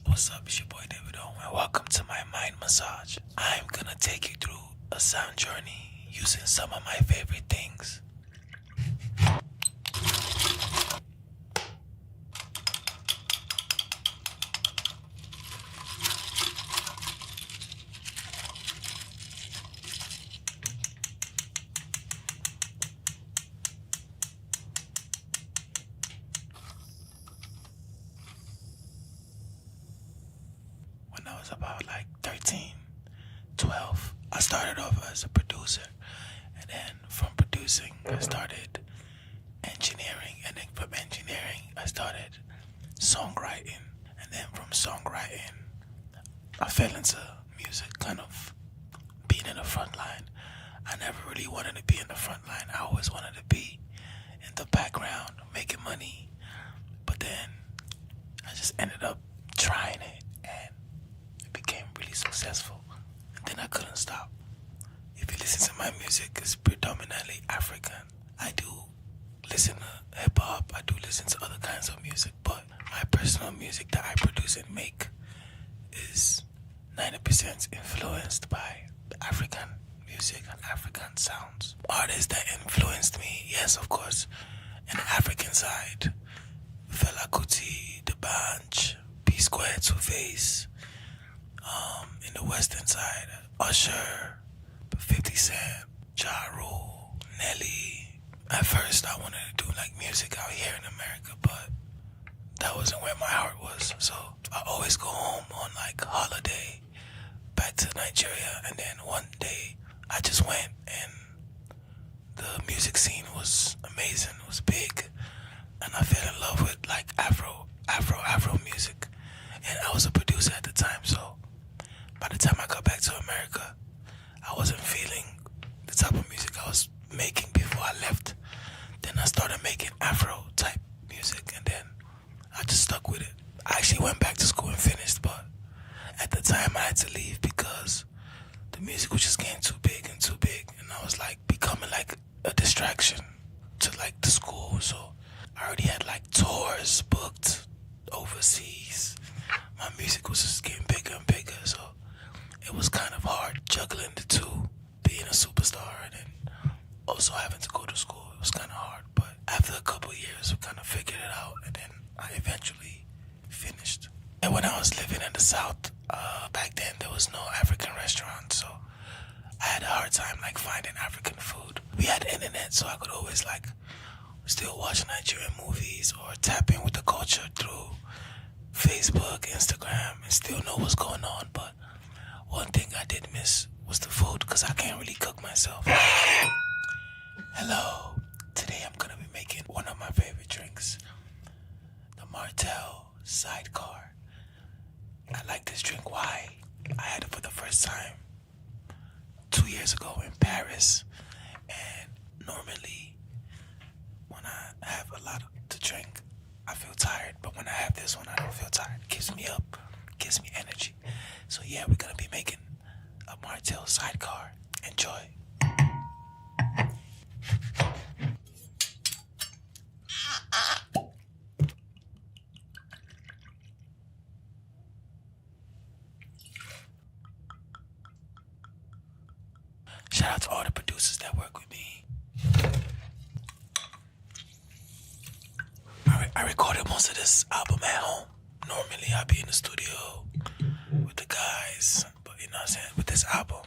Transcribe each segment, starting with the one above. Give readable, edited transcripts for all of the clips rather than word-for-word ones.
What's up, it's your boy David Owen, and welcome to my mind massage. I'm gonna take you through a sound journey using some of my favorite things. When I was about like 13, 12, I started off as a producer. And then from producing, I started engineering. And then from engineering, I started songwriting. And then from songwriting, I fell into music, kind of being in the front line. I never really wanted to be in the front line. I always wanted to be in the background, making money. But then I just ended up trying it, and it became really successful. And then I couldn't stop. If you listen to my music, it's predominantly African. I do listen to hip hop, I do listen to other kinds of music, but my personal music that I produce and make is 90% influenced by African music and African sounds. Artists that influenced me, yes, of course, in the African side, Fela Kuti, The Bunch, P Square, Two Face. In the western side, Usher, 50 Cent, Ja Rule, Nelly. At first, I wanted to do like music out here in America, but that wasn't where my heart was. So I always go home on like holiday, back to Nigeria, and then one day I just went, and the music scene was amazing. It was big, and I fell in love with like Afro music, and I was a producer at the time. So by the time I got back to America, I wasn't feeling the type of music I was making before I left. Then I started making Afro type music, and then I just stuck with it. I actually went back to school and finished, but at the time I had to leave because the music was just getting too big, and I was like becoming like a distraction to like the school. So I already had like tours booked overseas. My music was just getting bigger and bigger, so it was kind of hard juggling the two, being a superstar and then also having to go to school. It was kind of hard, but after a couple of years, we kind of figured it out, and then I eventually finished. And when I was living in the South, back then there was no African restaurant, so I had a hard time like finding African food. We had internet, so I could always like still watch Nigerian movies or tap in with the culture through Facebook, Instagram, and still know what's going on. But one thing I did miss was the food, because I can't really cook myself. Hello, today I'm gonna be making one of my favorite drinks, the Martel sidecar. I like this drink. Why? I had it for the first time 2 years ago in Paris, and normally when I have a lot to drink, I feel tired, but when I have this one, I don't feel tired. It keeps me up, gives me energy. So yeah, we're gonna be making a Martel sidecar. Enjoy. Shout out to all the producers that work with me. I recorded most of this album at home. Normally I'd be in the studio with the guys, but you know what I'm saying, with this album,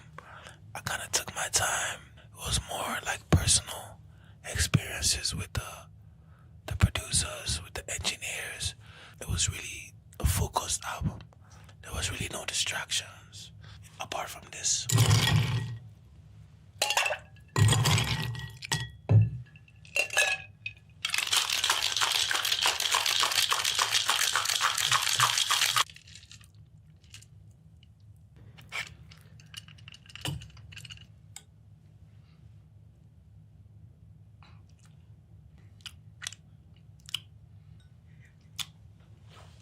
I kind of took my time. It was more like personal experiences with the producers, with the engineers. It was really a focused album. There was really no distractions apart from this.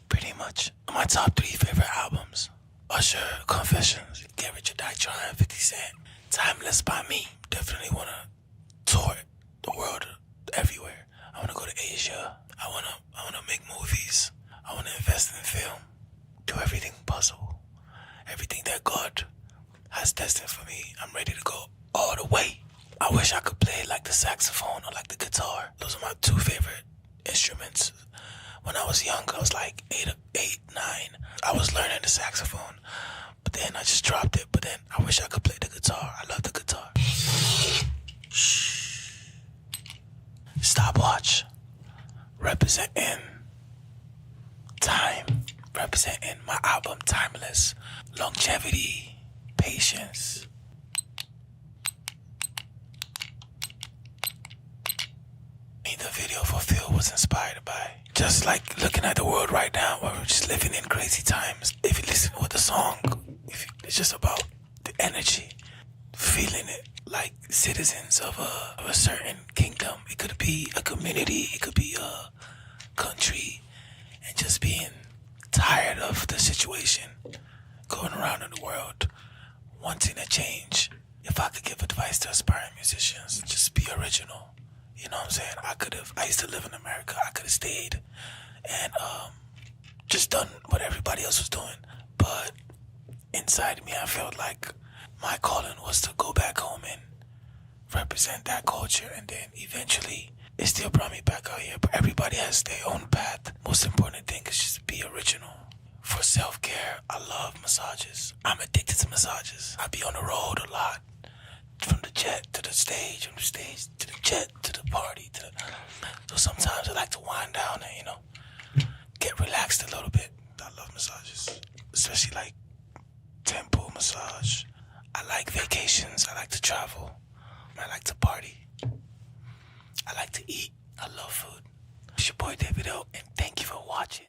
Pretty much my top 3 favorite albums: Usher, Confessions, Get Rich or Die Trying, 50 Cent, Timeless by me. Definitely wanna tour the world everywhere. I wanna go to Asia. I wanna make destined for me. I'm ready to go all the way. I wish I could play like the saxophone or like the guitar. Those are my two favorite instruments. When I was young, I was like 9. I was learning the saxophone, but then I just dropped it. But then I wish I could play the guitar. I love the guitar. Stopwatch. Representing time. Representing my album Timeless. Longevity. Patience. The video for Phil was inspired by just like looking at the world right now where we're just living in crazy times. If you listen to the song, it's just about the energy, feeling it like citizens of a certain kingdom. It could be a community, it could be a country, and just being tired of the situation going around in the world, wanting a change. If I could give advice to aspiring musicians, just be original. You know what I'm saying? I used to live in America. I could have stayed and just done what everybody else was doing. But inside me, I felt like my calling was to go back home and represent that culture. And then eventually, it still brought me back out here. But everybody has their own path. Most important thing is just be original. For self-care, I love massages. I'm addicted to massages. I be on the road a lot. From the jet to the stage, from the stage to the jet to the party. So sometimes I like to wind down and, get relaxed a little bit. I love massages, especially like tempo massage. I like vacations. I like to travel. I like to party. I like to eat. I love food. It's your boy Davido, and thank you for watching.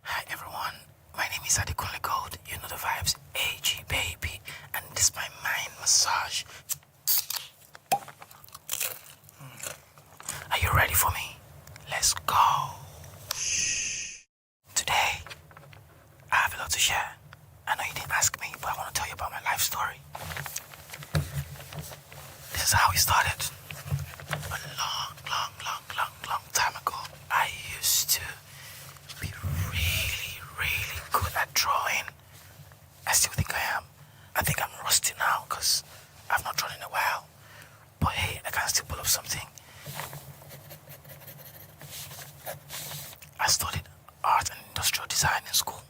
Hi everyone, my name is Adekunle Gold. You know the vibes, AG baby, and this is my mind massage. Are you ready for me? Let's go. Today, I have a lot to share. I know you didn't ask me, but I want to tell you about my life story. This is how it started. A long time ago, I used to be really can still pull up something. I studied art and industrial design in school.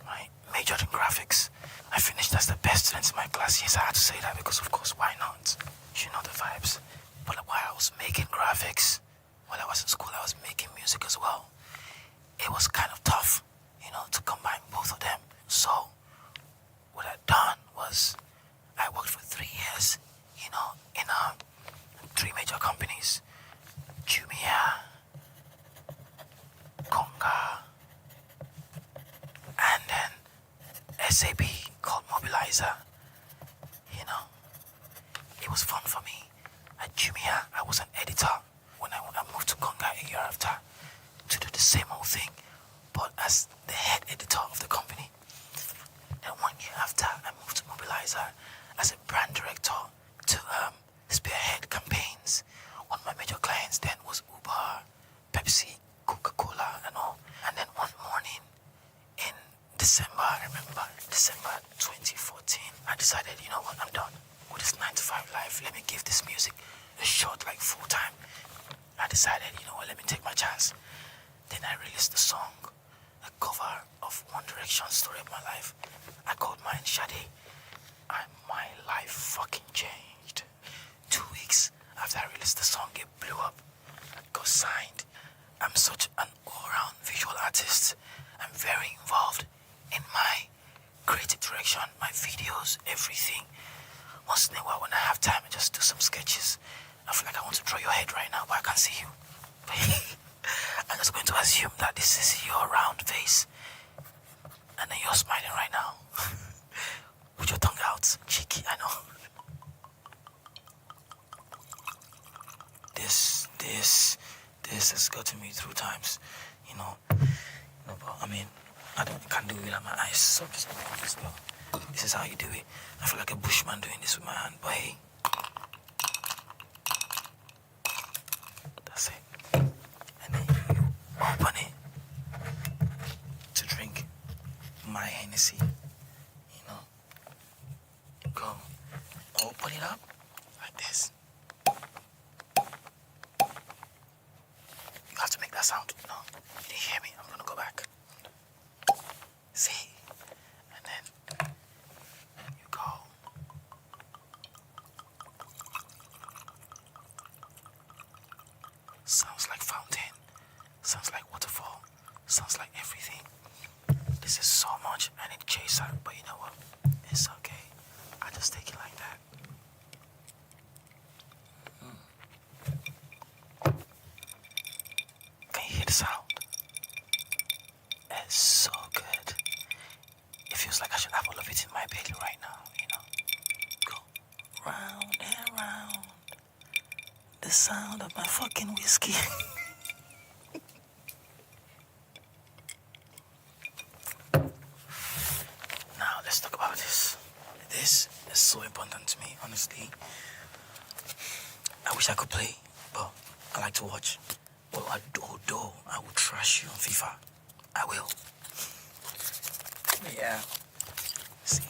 I majored in graphics. I finished as the best student in my class. Yes, I had to say that because, of course, why not? You know the vibes. But while I was making graphics, while I was in school, I was making music as well. It was kind of tough, to combine both of them. So, what I'd done was I worked for 3 years, in 3 major companies. Jumia, Conga, and then SAP called Mobilizer. It was fun for me. At Jumia, I was an editor when I moved to Conga a year after to do the same old thing, but as the head editor of the company. Then 1 year after, I moved to Mobilizer as a brand director to spearhead campaigns. One of my major clients then was Uber, Pepsi, Coca-Cola, and all. And then one morning in December, I remember, December 2014, I decided, you know what, I'm done with this 9-to-5 life. Let me give this music a shot, like full time. I decided, you know what, let me take my chance. Then I released the song, a cover of One Direction's Story of My Life. I called mine Shade, and my life fucking changed. 2 weeks after I released the song, it blew up. I got signed. I'm such an all-round visual artist. I'm very involved in my creative direction, my videos, everything. Once in a while when I have time, I just do some sketches. I feel like I want to draw your head right now, but I can't see you. I'm just going to assume that this is your round face. And then you're smiling right now. With your tongue out. Cheeky, I know. This has gotten me through times, but I mean, I can't do it with my eyes, so just go. This is how you do it. I feel like a bushman doing this with my hand, but hey. That's it. And then you open it to drink my Hennessy, Go. Open it up like this. You have to make that sound, You didn't hear me. I'm gonna go back. See? And then you go. Sounds like fountain. Sounds like waterfall. Sounds like everything. This is so much. I need chaser, but you know what? It's okay. I just take it like that. Can you hear the sound? It's so good. It feels like I should have all of it in my belly right now, Go round and round. The sound of my fucking whiskey. Now let's talk about this. This is so important to me, honestly. I wish I could play, but I like to watch. Well, although I will trash you on FIFA, I will. Yeah. See?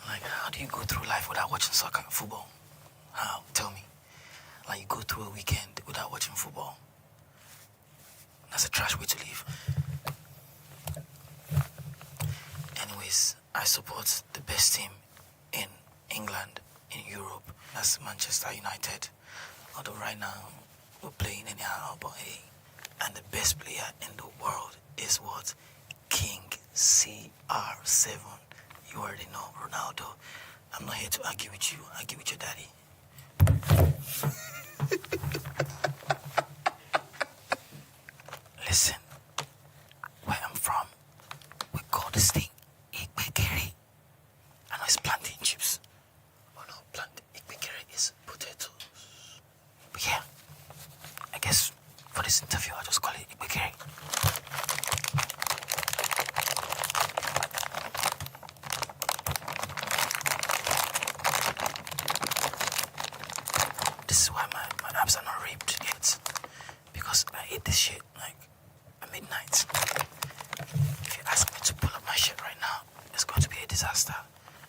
Like, how do you go through life without watching soccer, football? How? Tell me. Like, you go through a weekend without watching football. That's a trash way to live. Anyways, I support the best team in England, in Europe. That's Manchester United. Although right now, we're playing anyhow, but hey. And the best player in the world is what? King CR7. You already know, Ronaldo. I'm not here to argue with you. Argue with your daddy. Listen, where I'm from, we call this thing ikpekere. I know it's plantain chips. Oh no, ikpekere is potatoes. But yeah, I guess for this interview, I'll just call it ikpekere. This is why my abs are not ripped yet. Because I ate this shit like at midnight. If you ask me to pull up my shit right now, it's going to be a disaster.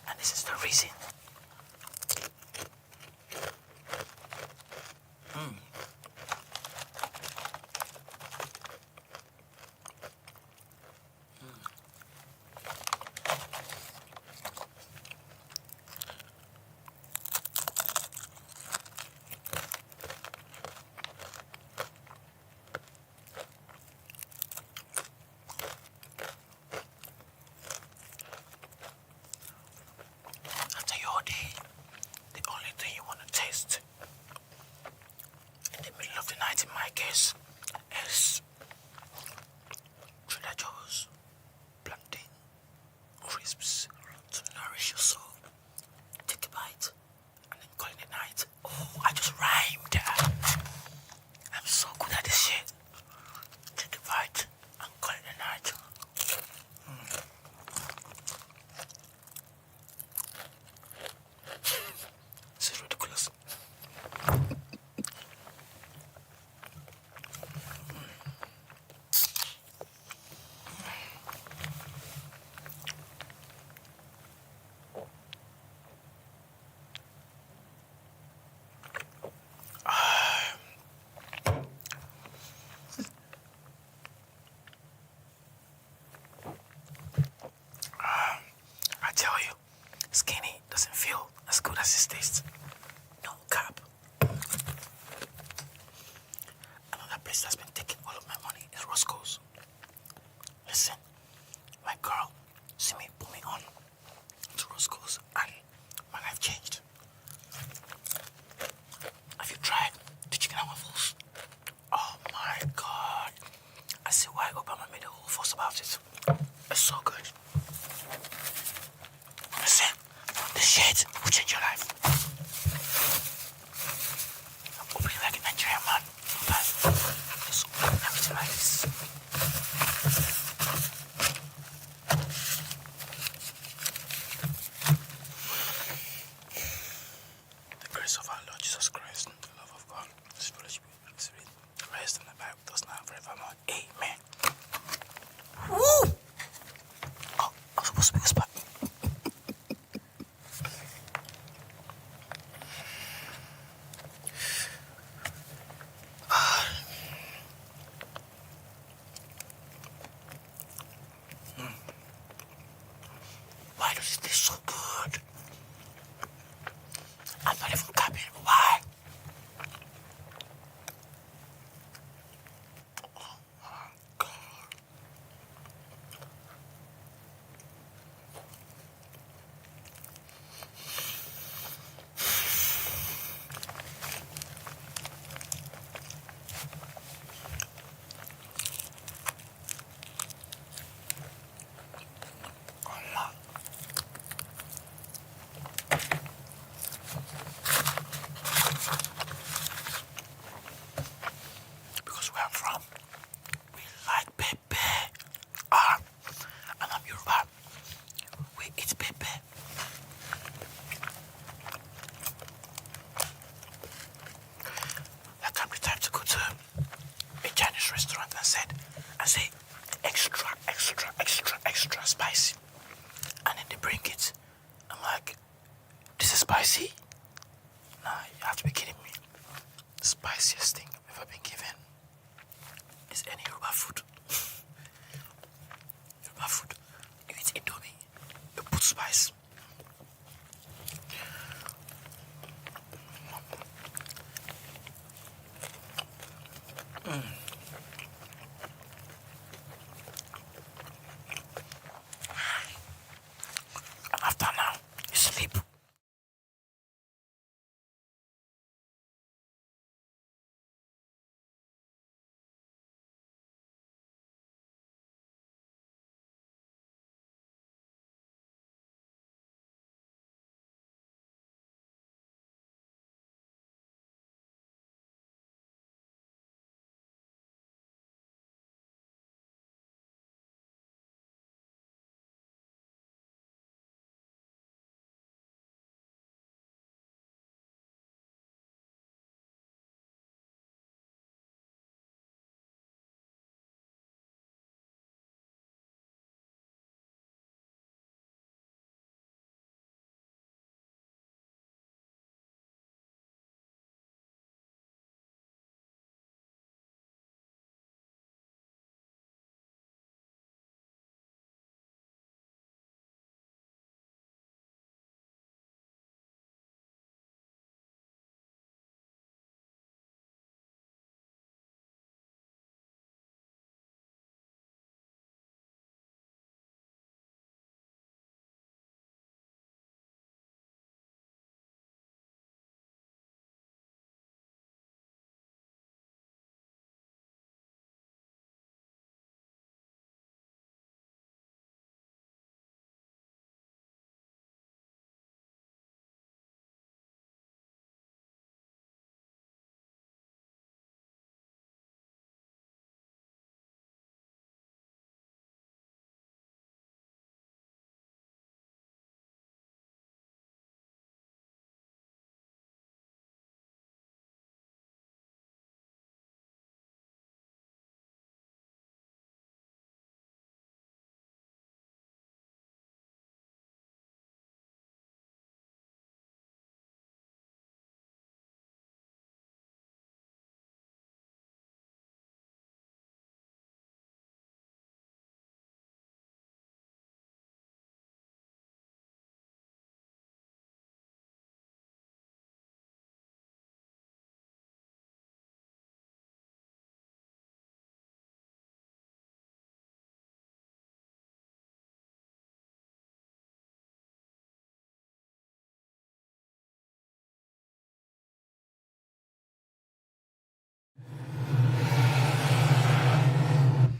And this is the reason. grace of our Lord Jesus Christ, the love of God, the fellowship of the Spirit, rest and abide with us now and forevermore. Amen. Woo! Oh, I'm supposed to be a spot. Why does it taste so good? I'm not even capping. Why? Because where I'm from, we like pepe. And I'm Yoruba. We eat pepe. There can be time to go to a Chinese restaurant and say extra, extra, extra, extra spicy. And then they bring it. I'm like, this is spicy? Nah, you have to be kidding me. The spiciest thing I've ever been given is any Yoruba food. Yoruba food. You eat Indomie, you put spice. And after now, you sleep.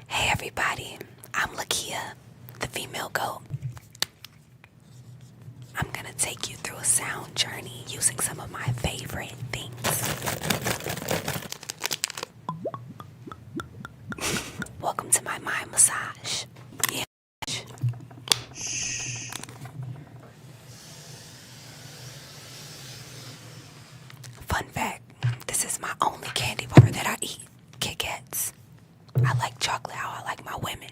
Hey everybody, I'm Lakia, the female goat. I'm gonna take you through a sound journey using some of my favorite things. Welcome to my mind massage. Yeah. Fun fact, this is my only candy bar that I eat. Kit Kats. I like chocolate how I like my women.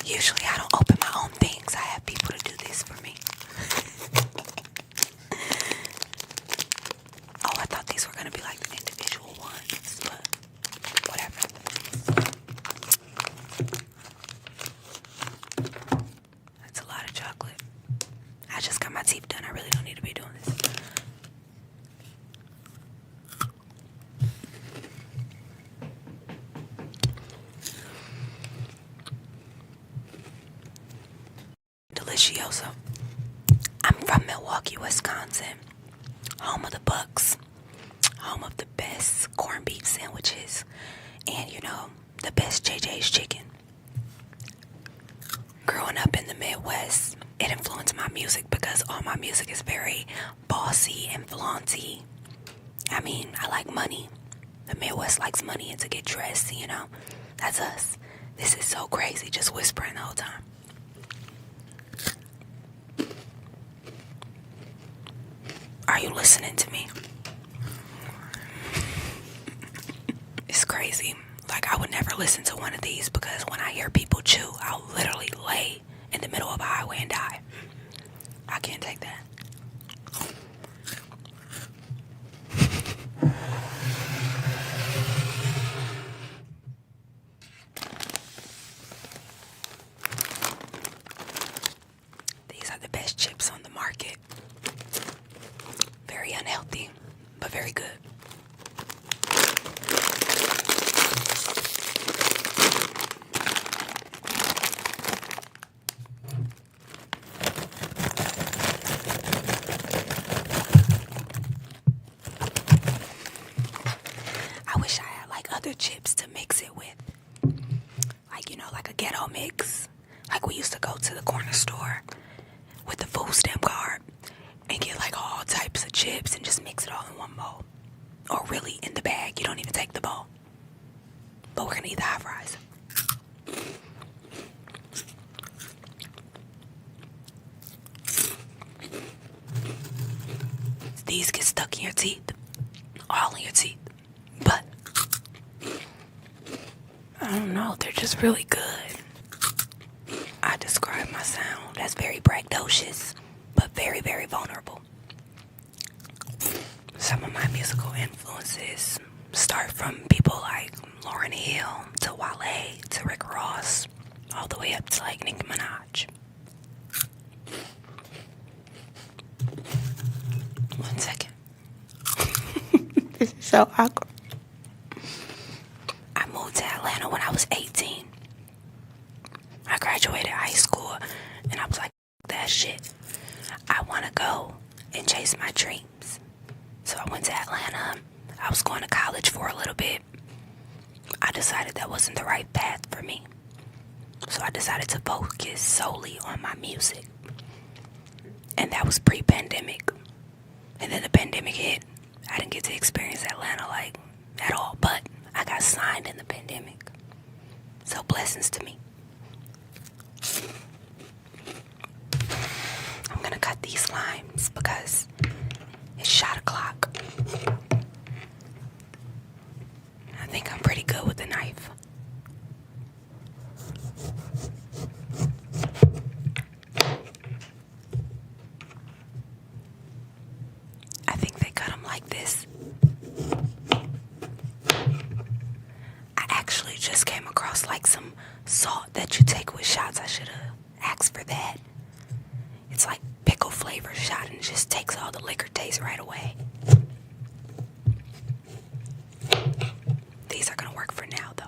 Usually I don't open my own things. I have people to do this for me. Oh, I thought these were going to be like individual ones, but whatever. That's a lot of chocolate. I just got my teeth done. I really don't need to be doing this. Delicioso. I'm from Milwaukee, Wisconsin, home of the Bucks, home of the best corned beef sandwiches, and the best JJ's chicken. Growing up in the Midwest, it influenced my music because all my music is very bossy and flaunty. I mean, I like money. The Midwest likes money and to get dressed, That's us. This is so crazy, just whispering the whole time. Are you listening to me? It's crazy. Like, I would never listen to one of these because when I hear people chew, I'll literally lay in the middle of a highway and die. I can't take that. These are the best chips on the market. Very unhealthy, but very good. I wish I had like other chips to mix it with. Like a ghetto mix. Like we used to go to the corner store with the food stamp card and get like all types of chips and just mix it all in one bowl. Or really in the bag, you don't even take the bowl. But we're gonna eat the hot fries. These get stuck in your teeth. All in your teeth. But I don't know, they're just really good. I describe my sound as very braggadocious, but very, very vulnerable. Some of my musical influences start from people like Lauryn Hill, to Wale, to Rick Ross, all the way up to like Nicki Minaj. One second. This is so awkward. I moved to Atlanta when I was 18. I graduated high school and I was like, that shit. I want to go and chase my dreams. So I went to Atlanta. I was going to college for a little bit. I decided that wasn't the right path for me. So I decided to focus solely on my music. And that was pre-pandemic. And then the pandemic hit. I didn't get to experience Atlanta like at all. But I got signed in the pandemic. So blessings to me. I'm gonna cut these limes because it's shot o'clock. I think I'm pretty good with the knife. I think they cut them like this. I actually just came across like some salt that you take with shots. I should have asked for that. It's like pickle flavor shot and it just takes all the liquor taste right away. These are gonna work for now though.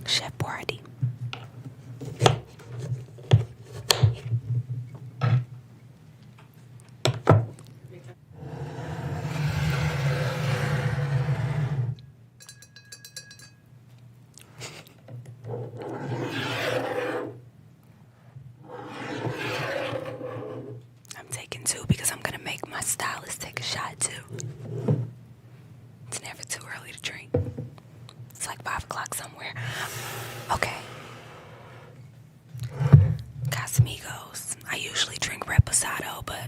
Chef Boyardee. I'm taking two because I'm gonna make my stylist take a shot too. It's never too early to drink. It's like 5 o'clock somewhere. Okay. Casamigos. Migos. I usually drink Reposado, but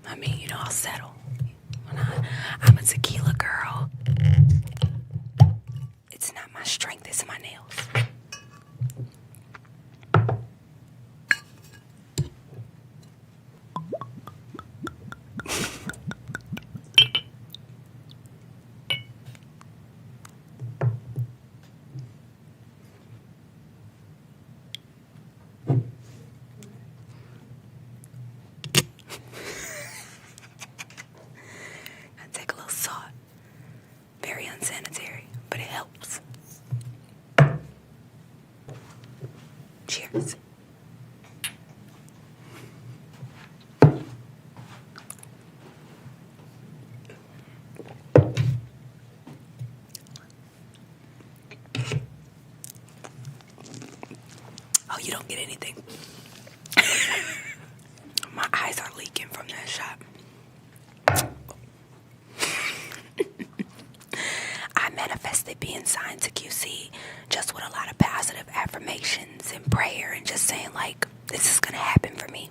I mean, you know, I'll settle. I'm a tequila girl. It's not my strength, it's my nails. I take a little salt. Very unsanitary, but it helps. Cheers. Oh, you don't get anything. My eyes are leaking from that shot. I manifested being signed to QC just with a lot of positive affirmations and prayer and just saying, like, this is going to happen for me.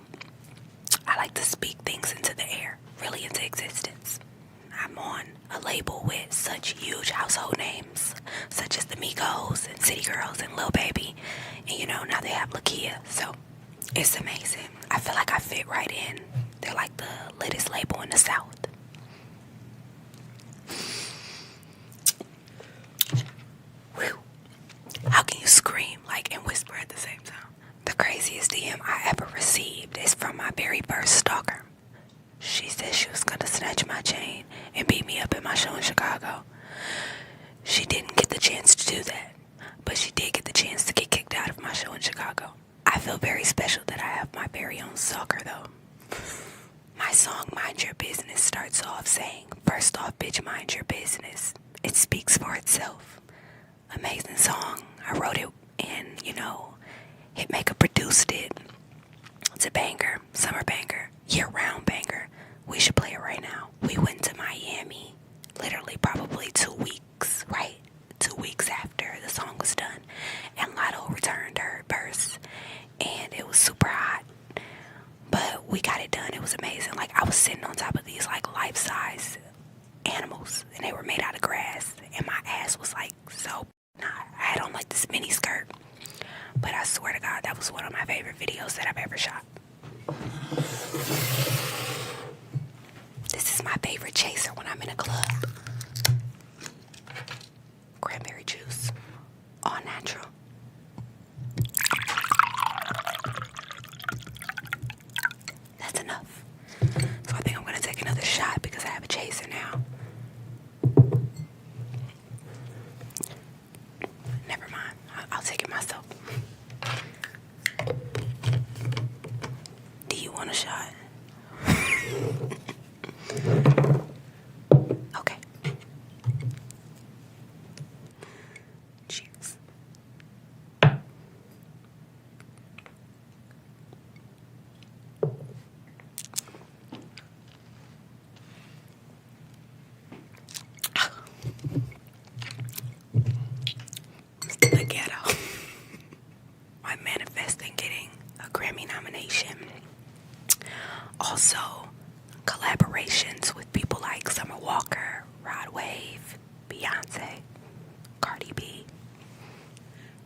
I like to speak things into the air, really into existence. I'm on a label with such huge household names, such as the Migos and City Girls and Lil Baby. And, you know, now they have Lakia. So it's amazing. I feel like I fit right in. They're like the latest label in the South. Whew. How can you scream like and whisper at the same time? The craziest DM I ever received is from my very first stalker. She said she was gonna snatch my chain and beat me up at my show in Chicago. She didn't get the chance to do that, but she did get the chance to get kicked out of my show in Chicago. I feel very special that I have my very own stalker though. My song Mind Your Business starts off saying, first off, bitch, mind your business. It speaks for itself. Amazing song. I wrote it and, you know, Hitmaker produced it. It's a banger, summer banger, year-round banger. We should play it right now. We went to Miami, literally probably 2 weeks, right? 2 weeks after the song was done. And Lotto returned her verse, and it was super hot. But we got it done. It was amazing. Like, I was sitting on top of these, like, life-size animals, and they were made out of grass. And my ass was, like, so... I had on, like, this mini skirt. But I swear to God, that was one of my favorite videos that I've ever shot. This is my favorite chaser when I'm in a club. Cranberry juice. All natural. That's enough. So I think I'm going to take another shot because I have a chaser now. Never mind. I'll take it myself. Do you want a shot? Okay. Cheers. The ghetto. I'm manifesting getting a Grammy nomination. Also, collaborations with people like Summer Walker, Rod Wave, Beyonce, Cardi B.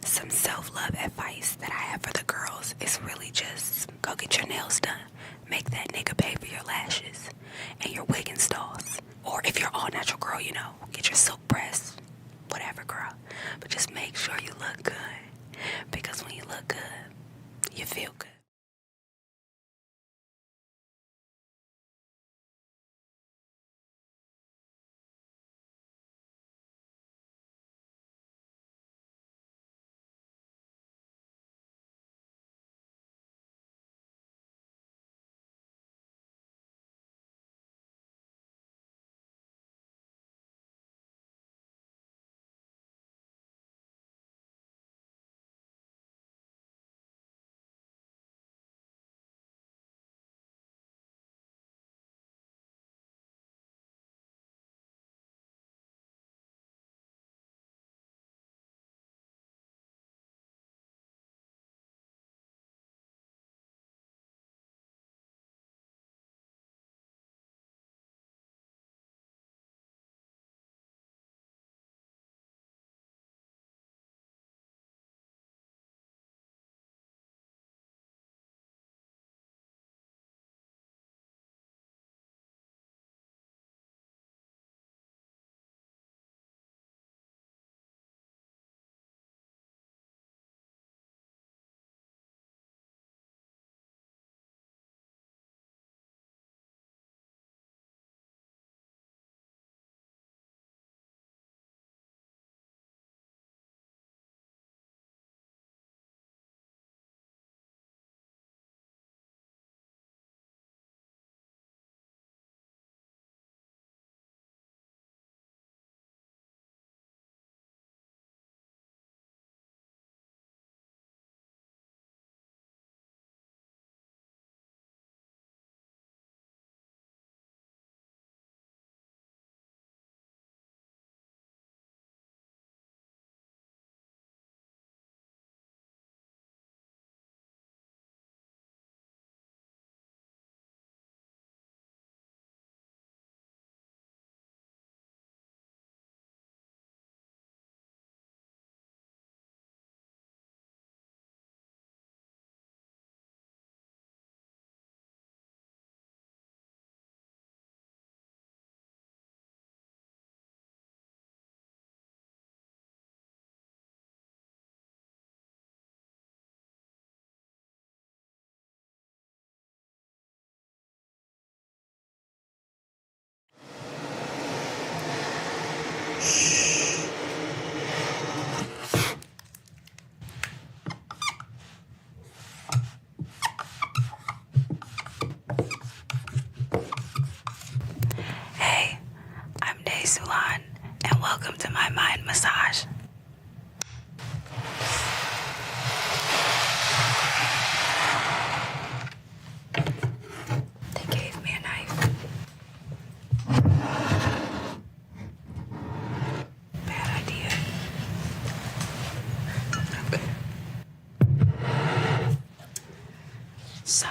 Some self-love advice that I have for the girls is really just go get your nails done. Make that nigga pay for your lashes and your wig installs. Or if you're all natural girl, you know, get your silk press. Whatever, girl. But just make sure you look good. Because when you look good, you feel good. So,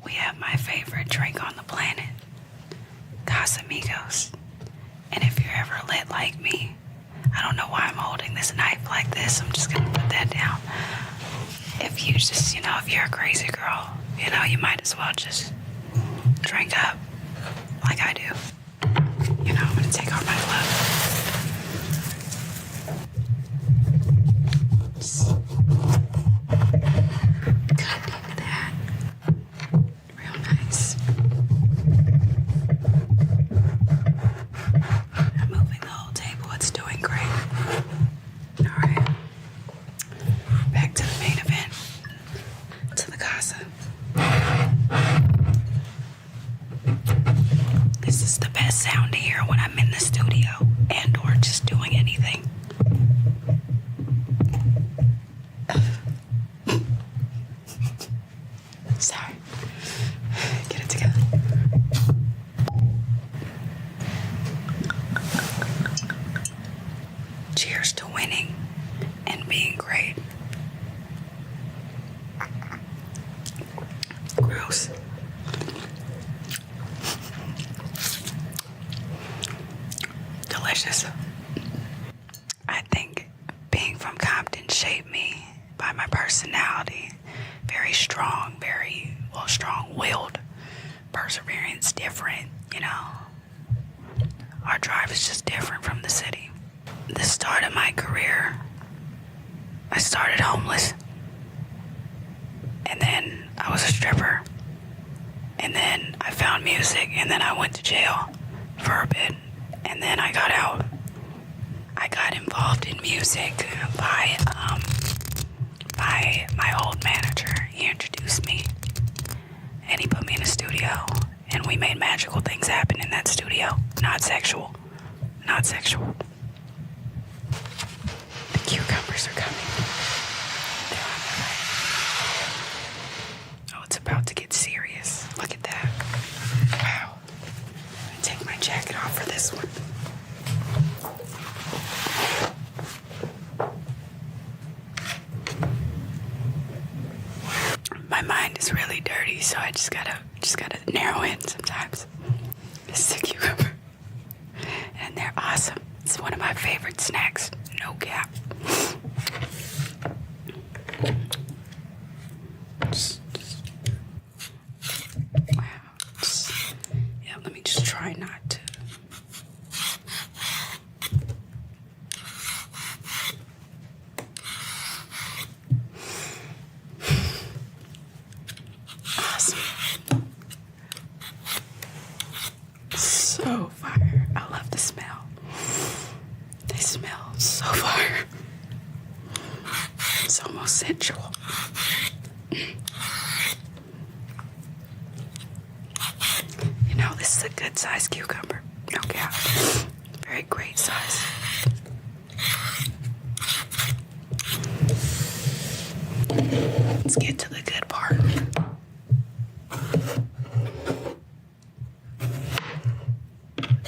we have my favorite drink on the planet, Casamigos. And if you're ever lit like me, I don't know why I'm holding this knife like this. I'm just gonna put that down. If you just, if you're a crazy girl, you might as well just drink up like I do. I'm gonna take off my glove. Just cut into that. Real nice. I'm moving the whole table. It's doing great. Alright. Back to the main event. To the casa. This is the best sound to hear when I'm in the studio and or just doing anything. Sorry. Get it together. Cheers to winning and being great. Gross. Delicious. I think being from Compton shaped me by my personality. Very strong, strong-willed. Perseverance, different, Our drive is just different from the city. The start of my career, I started homeless. And then I was a stripper. And then I found music, and then I went to jail for a bit. And then I got out. I got involved in music by my old manager. He introduced me, and he put me in a studio, and we made magical things happen in that studio. Not sexual. Not sexual. The cucumbers are coming. They're on the right. Oh, it's about to get serious. Look at that. Wow. I'm gonna take my jacket off for this one. My mind is really dirty, so I just gotta narrow in sometimes. This is a cucumber. And they're awesome. It's one of my favorite snacks. No cap. Wow. Let me just try not to. Awesome. So fire. I love the smell. They smell so fire. It's almost sensual. This is a good size cucumber. No cap. Very great size. Let's get to the good part.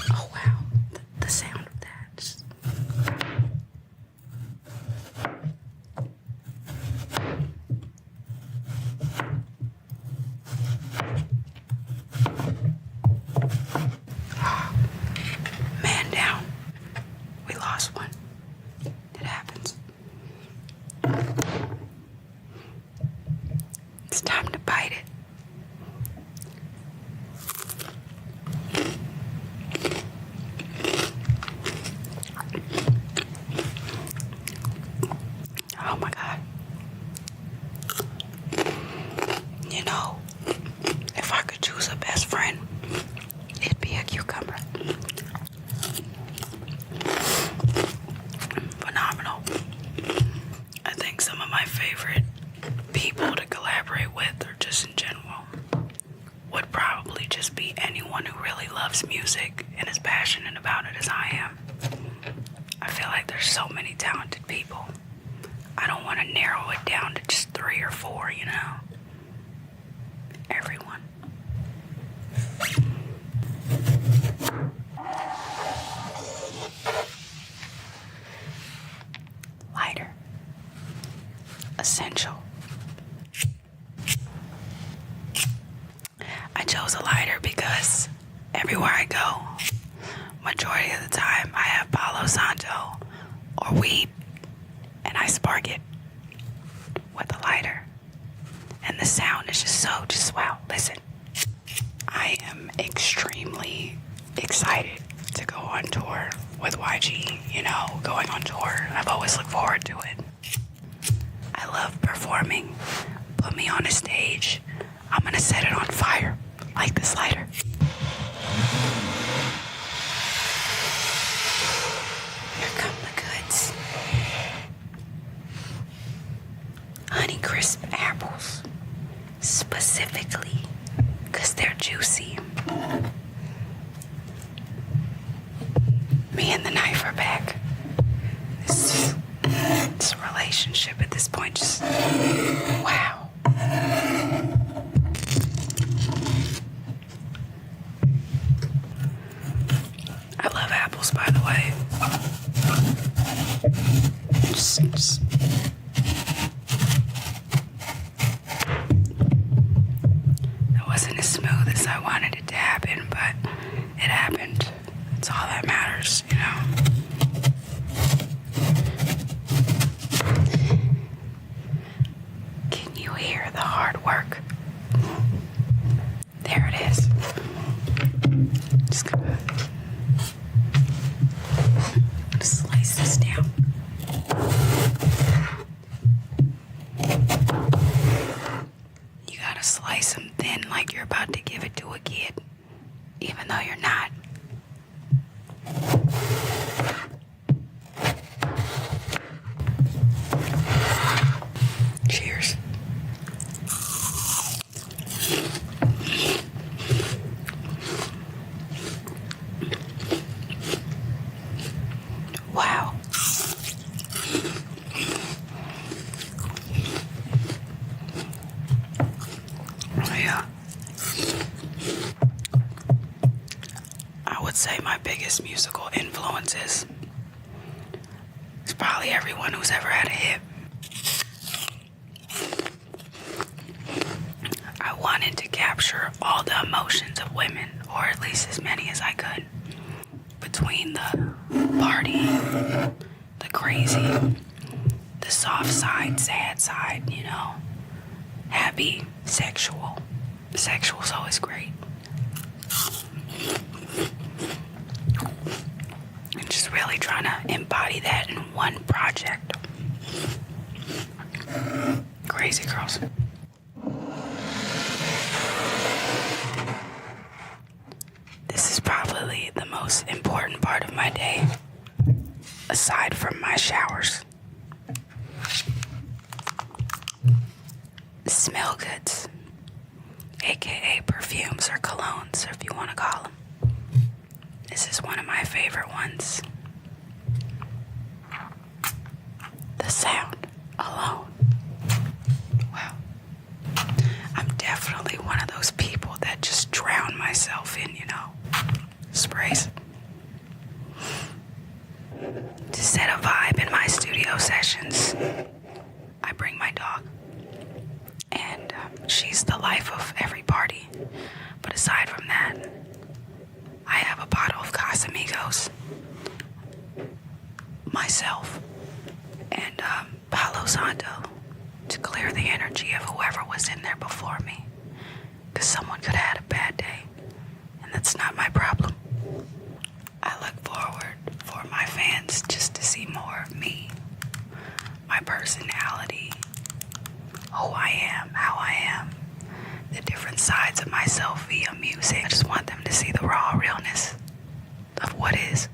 Oh wow, the sound of that. Just... Man down. We lost one. It happens. It's time to bite it. Oh my God. If I could choose a best friend, it'd be a cucumber. Phenomenal. I think some of my favorite people to collaborate with, or just in general, would probably just be anyone who really loves music and is passionate about it as I am. I feel like there's so many talented people. I don't want to narrow it down to just 3 or 4, chose a lighter because everywhere I go, majority of the time, I have Palo Santo or weed, and I spark it with a lighter. And the sound is just wow. Listen, I am extremely excited to go on tour with YG, going on tour. I've always looked forward to it. I love performing. Put me on a stage, I'm gonna set it on fire, like this lighter. Here come the goods. Honey Crisp apples, specifically, because they're juicy. Me and the knife are back. This relationship at this point just, wow. I love apples, by the way. Just it wasn't as smooth as I wanted it to happen, but it happened. That's all that matters, Can you hear the hard work? There it is. Just gonna slice this down. You gotta slice them thin like you're about to give it to a kid, even though you're not. Cheers. Wow. Yeah. I would say my biggest musical influences is probably everyone who's ever had a hit. I wanted to capture all the emotions of women, or at least as many as I could, between the party, the crazy, the soft side, sad side, happy, sexual. Sexual's always great. And just really trying to embody that in one project. Crazy girls. This is probably the most important part of my day, aside from my showers. Smell goods, aka perfumes or colognes, if you want to call them. This is one of my favorite ones. The sound alone. Wow. I'm definitely one of those people that just drown myself in, sprays. To set a vibe in my studio sessions, I bring my dog. And she's the life of every party. But aside from that, I have a bottle of Casamigos, myself, and Palo Santo to clear the energy of whoever was in there before me. Because someone could have had a bad day, and that's not my problem. I look forward for my fans just to see more of me, my personality, who I am, how I am, the different sides of myself via music. I just want them to see the raw realness of what is.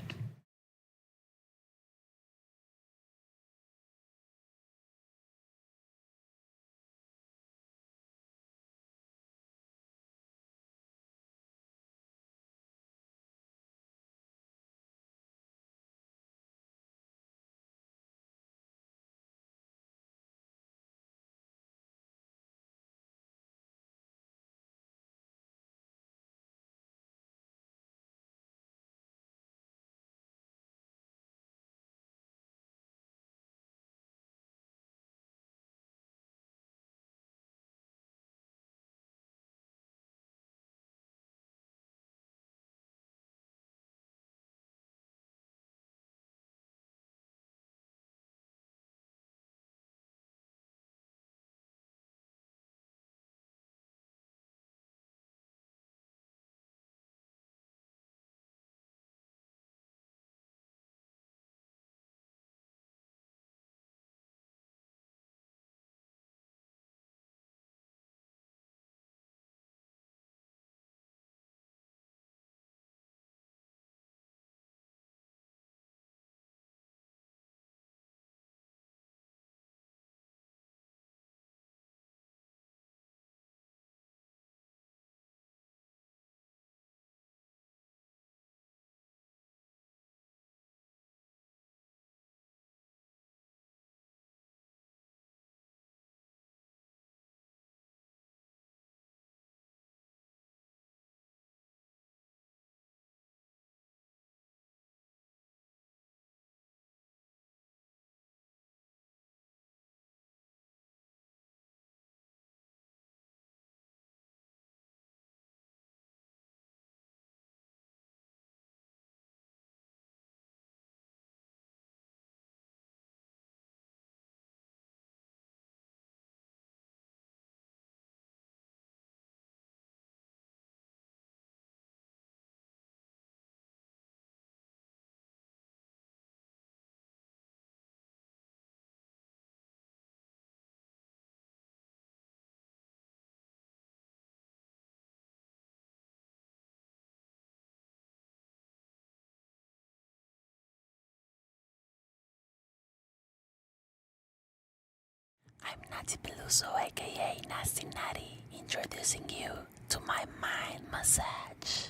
I'm Natty Peluso, aka Nasty Natty, introducing you to my mind massage.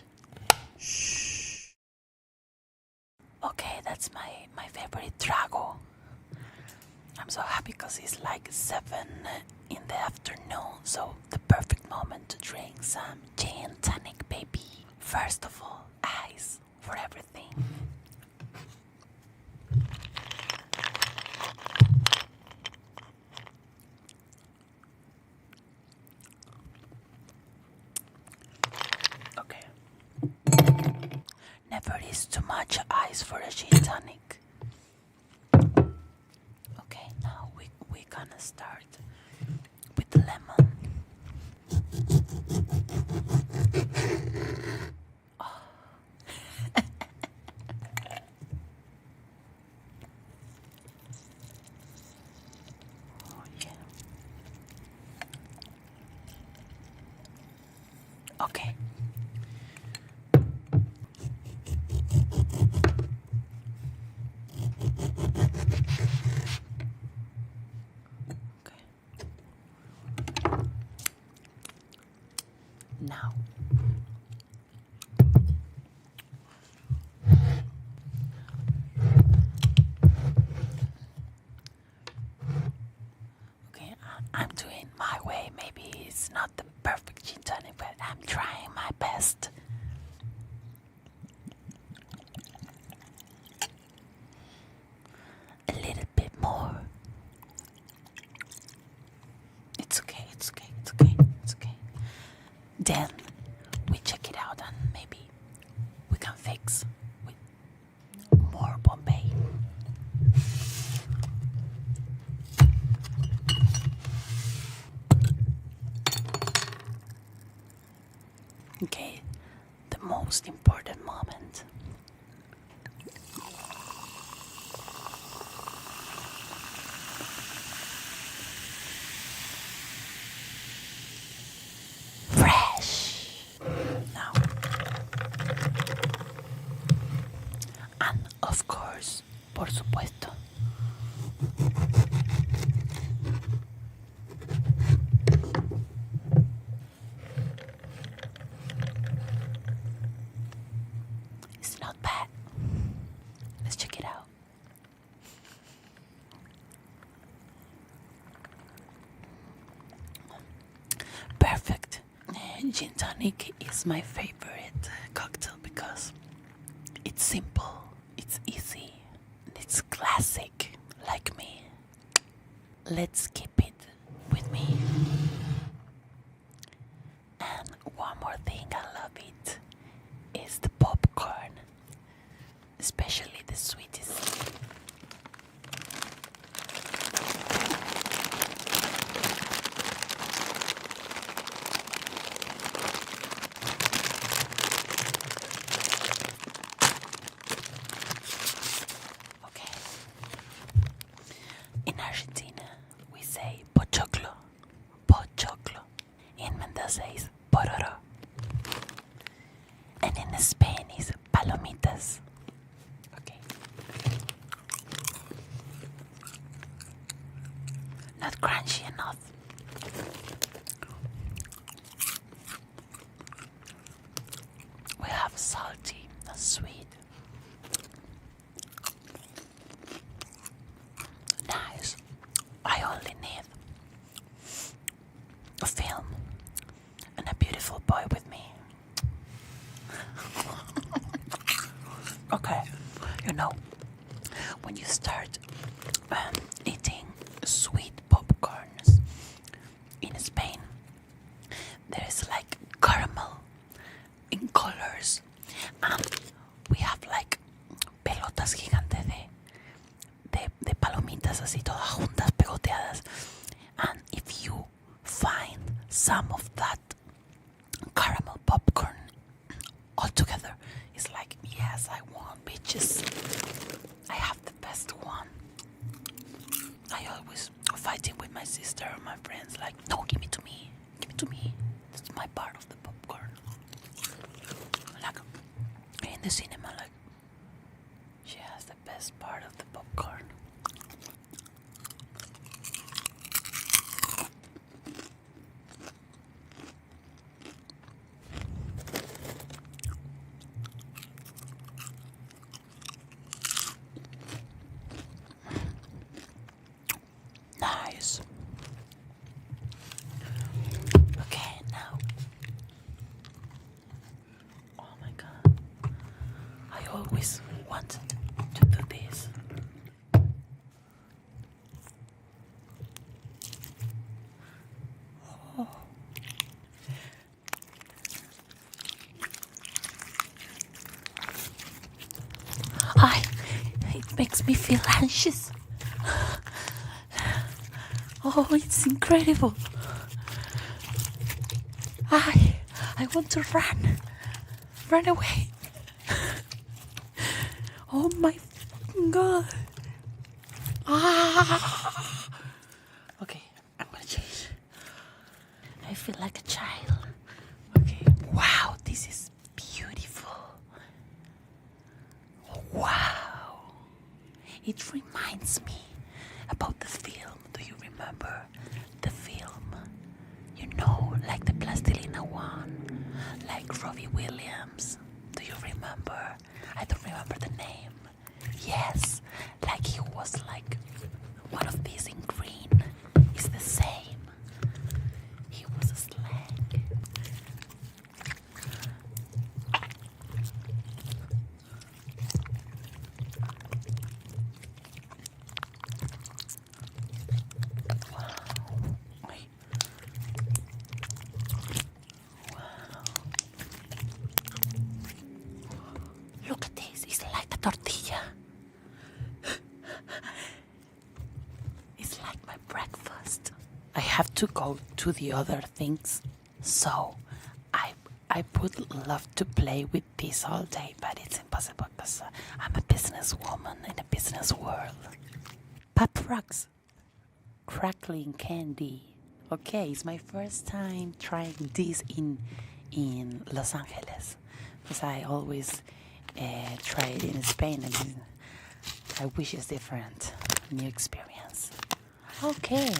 Shh. Okay, that's my favorite trago. I'm so happy because it's like 7 in the afternoon, so the perfect moment to drink some gin tonic, baby. First of all, ice for everything. Okay. Never is too much ice for a gin tonic. Okay, now we're gonna start with the lemon. Oh. Oh, yeah. Okay. Now, okay, I'm doing my way. Maybe it's not the perfect gin tonic, but I'm trying my best. A little bit more. It's okay, it's okay, it's okay, it's okay. Then we check it out and maybe we can fix with more Bombay. Okay, the most important moment. Fresh. Now, and of course, por supuesto, it's not bad. Let's check it out. Perfect. Gin tonic is my favorite cocktail because it's simple, it's easy, and it's classic like me. Let's keep it with me. And one more thing I love it is the popcorn, especially the sweetest. Okay. In Argentina, we say pochoclo, pochoclo. In Mendoza is pororo. And in Spain is palomitas. Okay. Not crunchy enough. We have salty and sweet. Nice. I only need a film and a beautiful boy with me. Okay, you know, when you start eating sweet popcorns in Spain, there's like caramel in colors, and we have like pelotas gigantes de palomitas así todas juntas, pegoteadas. And if you find some of that caramel popcorn all together, it's like, yes, I won, bitches. I have the best one. I always fighting with my sister or my friends, like, no, give it to me. Give it to me. It's my part of the popcorn. Like, in the cinema, like, she has the best part of the popcorn. Why? It makes me feel anxious. Oh, it's incredible. I want to run away. Oh my God. Okay, I'm gonna change. I feel like a child. Okay, wow, this is beautiful. Wow. It reminds me about the film. Do you remember the film? You know, like the Plastilina one, like Robbie Williams. Do you remember? I don't remember the name. Yes, like he was like one of these in green. It's the same. He was a slag. Look at this, it's like a tortilla. It's like my breakfast. I have to go to the other things, so I would love to play with this all day, but it's impossible because I'm a businesswoman in a business world. Pop rocks, crackling candy. Okay, it's my first time trying this in Los Angeles, because I always try it in Spain, and I wish it's different, new experience. Okay.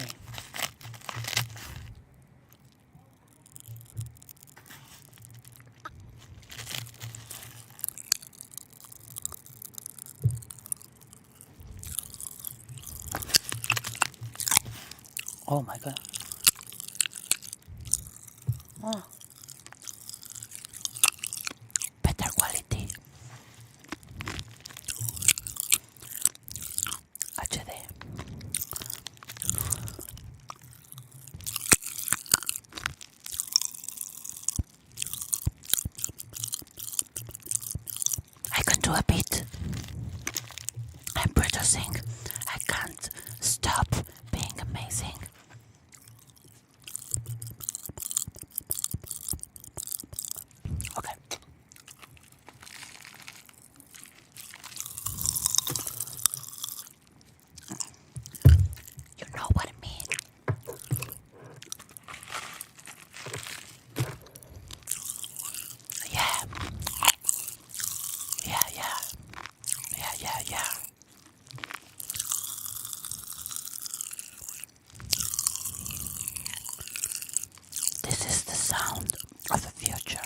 Oh my God. Oh. Better quality. HD. I can do a bit. I'm producing. I can't stop being amazing. Okay. You know what I mean? Yeah. Yeah. This is the sound of the future.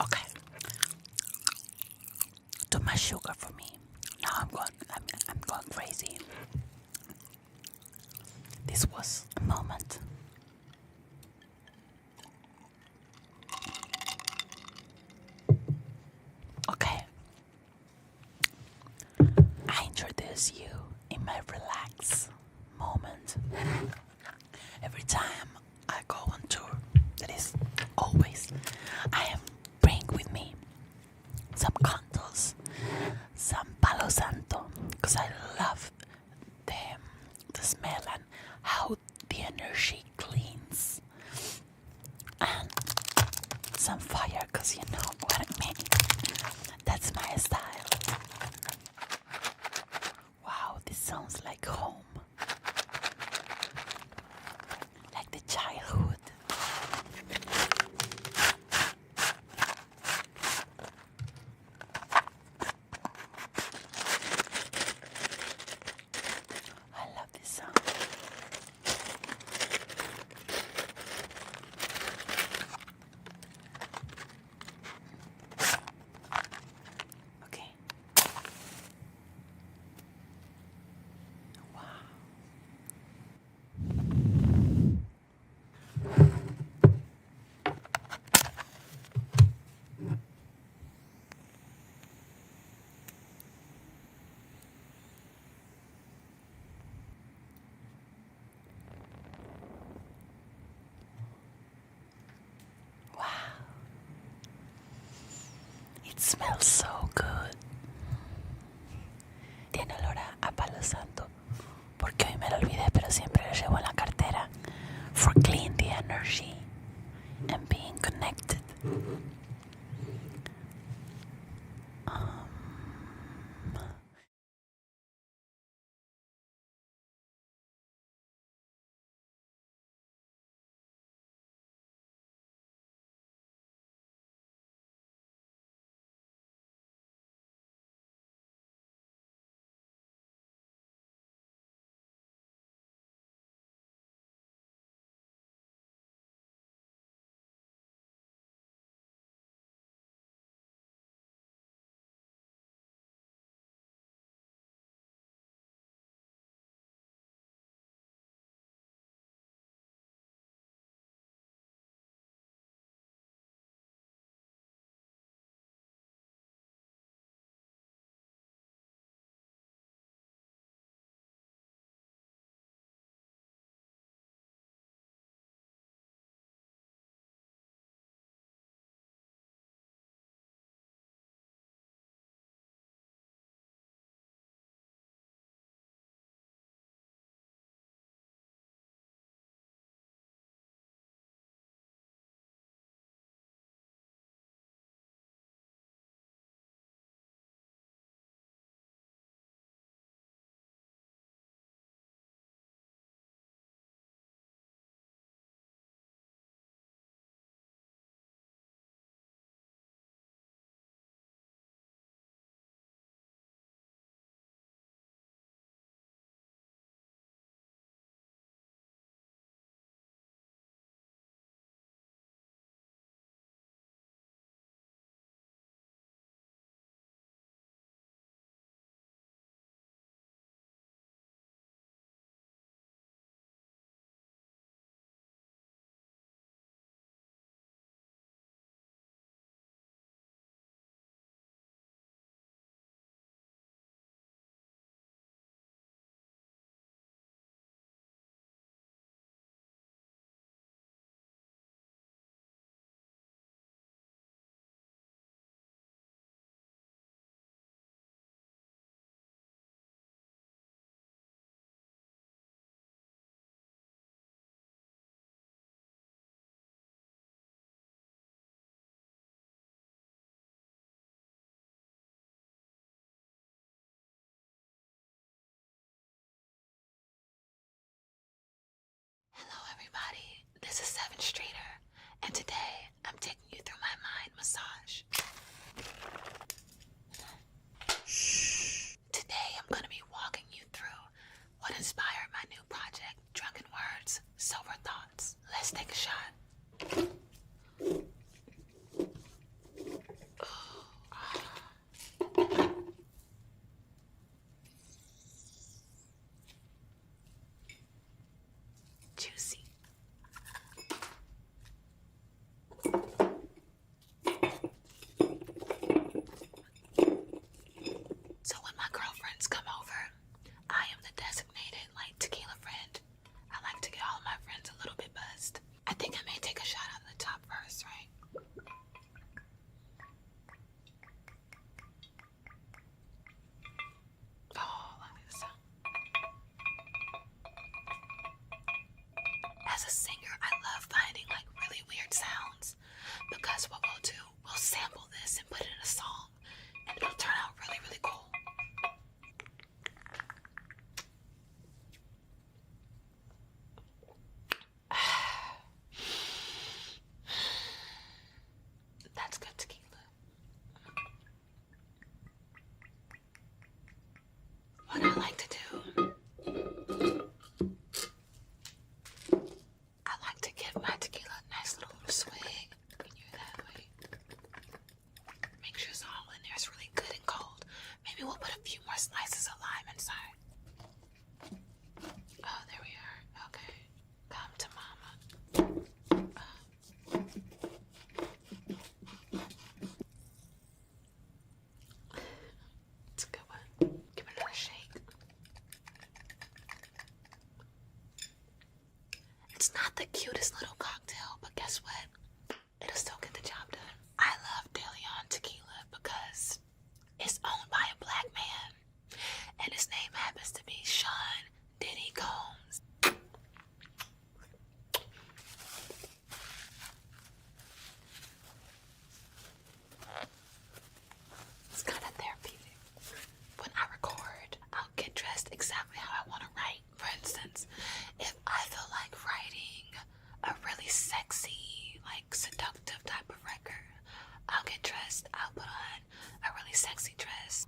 Okay. Too much sugar for me. Now I'm going crazy. This was a moment. Okay. I introduce you in my relax moment. Every time I go on tour, that is always, I am bring with me some candles, some Palo Santo, because I love the smell and how the energy cleans, and some fire, because you know what I mean. That's my style. Wow, this sounds like home, like the childhood. I love this sound. Okay. It smells so good. Tiene olor a palo santo. Porque hoy me lo olvidé, pero siempre lo llevo en la cartera. For clean the energy and being connected. Hello everybody, this is 7th Streeter, and today I'm taking you through my mind massage. Today I'm going to be walking you through what inspired my new project, Drunken Words, Sober Thoughts. Let's take a shot. Juicy. So when my girlfriends come over, I am the designated light tequila friend. I like to get all of my friends a little bit buzzed. I think I may take a shot out of the top first, right? Oh, look at this sound. As a singer, I love finding like really weird sounds because what we'll do, we'll sample this and put it in a song and it'll turn out really, really cool. That's good tequila. What I like to do, I like to give my tequila a nice little swig. Can you hear that? Wait. Make sure it's all in there. It's really good and cold. Maybe we'll put a few more slices of lime inside. Oh, there we are. Okay. Come to mama. It's a good one. Give it another shake. It's not the cutest little cocktail, but guess what? It'll still get the job done. I love De Leon tequila because owned by a black man, and his name happens to be Sean Diddy Combs. It's kind of therapeutic. When I record, I'll get dressed exactly how I want to write. For instance, if I feel like writing a really sexy, like seductive type of record, I'll get dressed, I'll put on a really sexy dress,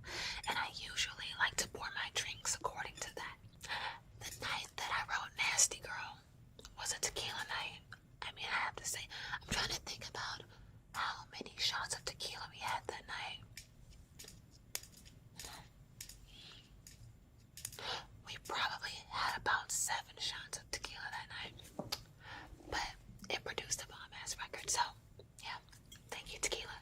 and I usually like to pour my drinks according to that. The night that I wrote Nasty Girl was a tequila night. I mean, I have to say, I'm trying to think about how many shots of tequila we had that night. We probably had about 7 shots of tequila that night. But it produced a bomb-ass record, so yeah, thank you, tequila.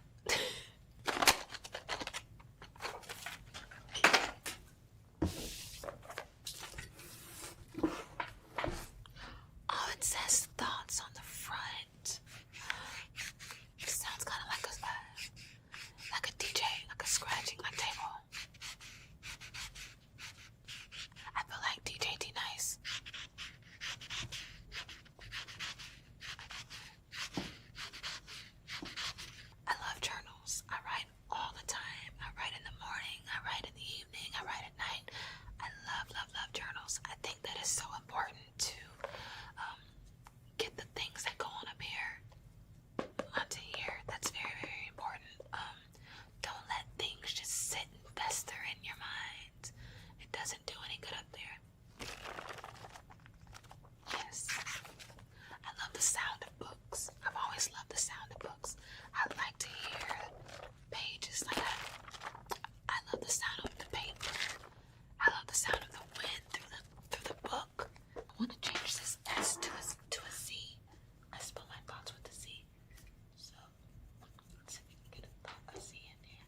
Oh, it says thoughts on the front. It sounds kind of like a DJ, like a scratching my table. I feel like DJ D-Nice. I love journals. I write all the time. I write in the morning. I write in the evening. I write at night. I love, love, love journals. I think that is so important to get the things that go on up here onto here. That's very, very important. Don't let things just sit and fester in your mind. It doesn't do any good up there. Yes. I love the sound of books. I've always loved the sound of books. I like to hear pages like that. I love the sound of the paper. I love the sound of the wind through the book. I want to change this S to a Z. I spell my thoughts with a Z. So let's see if we can get a Z in there.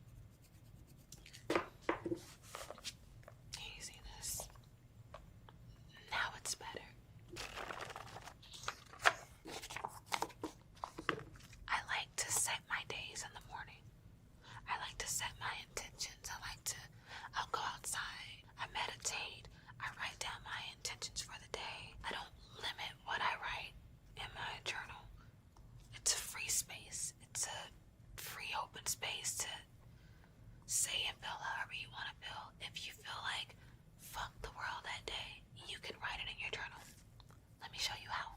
Can you see this? Now it's better. I like to set my days in the morning. I like to set my intentions. I'll go outside. I meditate. I write down my intentions for the day. I don't limit what I write in my journal. It's a free space. It's a free open space to say and feel however you want to feel. If you feel like fuck the world that day, you can write it in your journal. Let me show you how.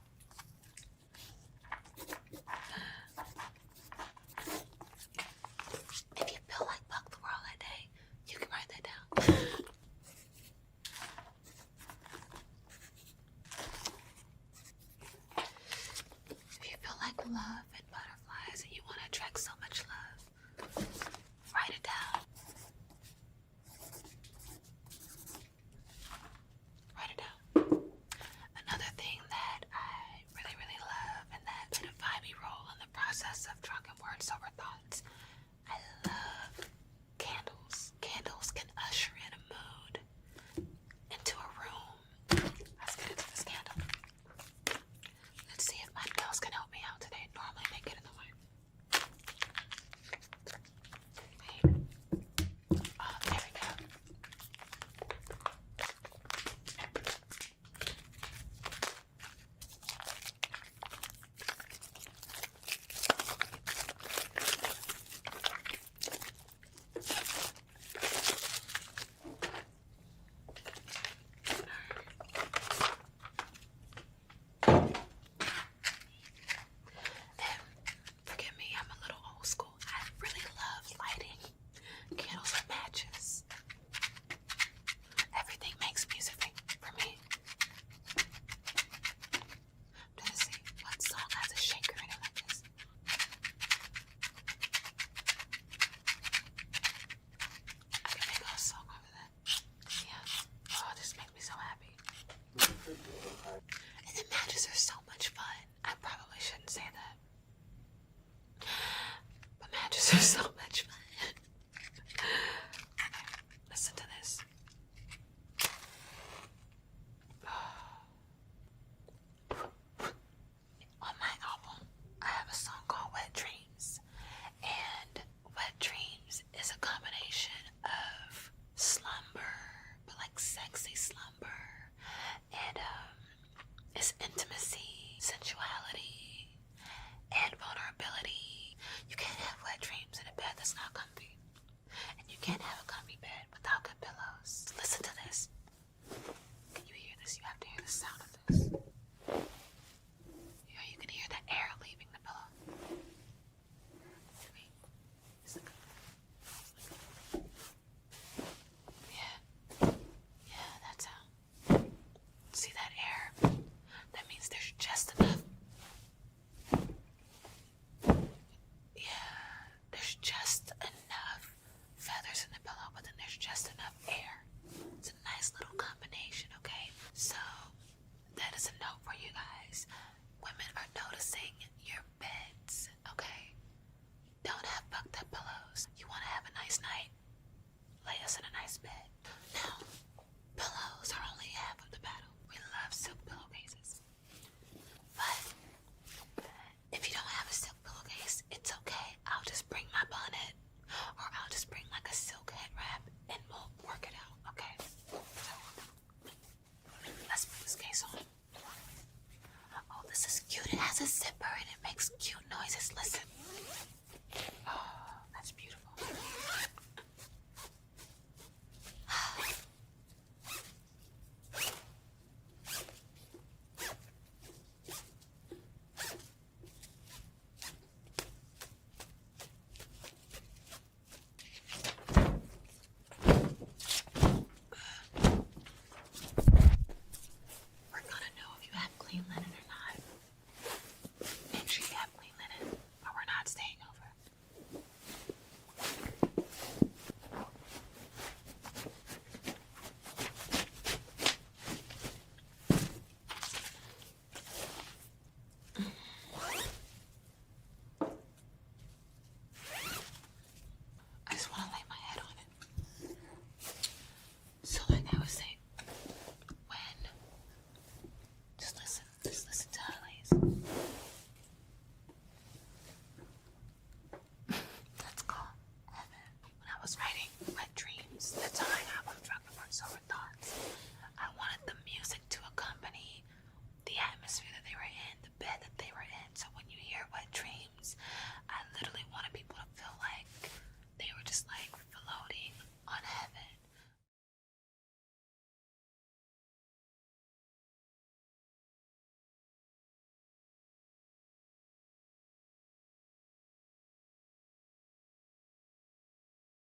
If you feel like fuck the world that day, you can write that down. If you feel like love and butterflies and you want to attract so much love, write it down. Write it down. Another thing that I really, really love and that played a vibey role in the process of Drunken Words Over Thoughts, I love candles. Candles can usher in a mood into a room. Let's get into this candle. Let's see if my nails can help me out today. Normally they get in the way. Wait. Oh, there we go. Forgive me, I'm a little old school. I really love lighting candles with matches. Everything makes music for me. I'm trying to see what song has a shaker in it like this. I can make a song over that. Yeah. Oh, this makes me so happy. And the matches are so much fun. I probably shouldn't say that. But matches are so much fun. Listen to this. On my album, I have a song called Wet Dreams. And Wet Dreams is a combination of nice night. Lay us in a nice bed. Now, pillows are only half of the battle. We love silk pillowcases. But if you don't have a silk pillowcase, it's okay. I'll just bring my bonnet, or I'll just bring like a silk head wrap, and we'll work it out, okay? So, let's put this case on. Oh, this is cute. It has a zipper and it makes cute noises. Listen. Oh, that's beautiful.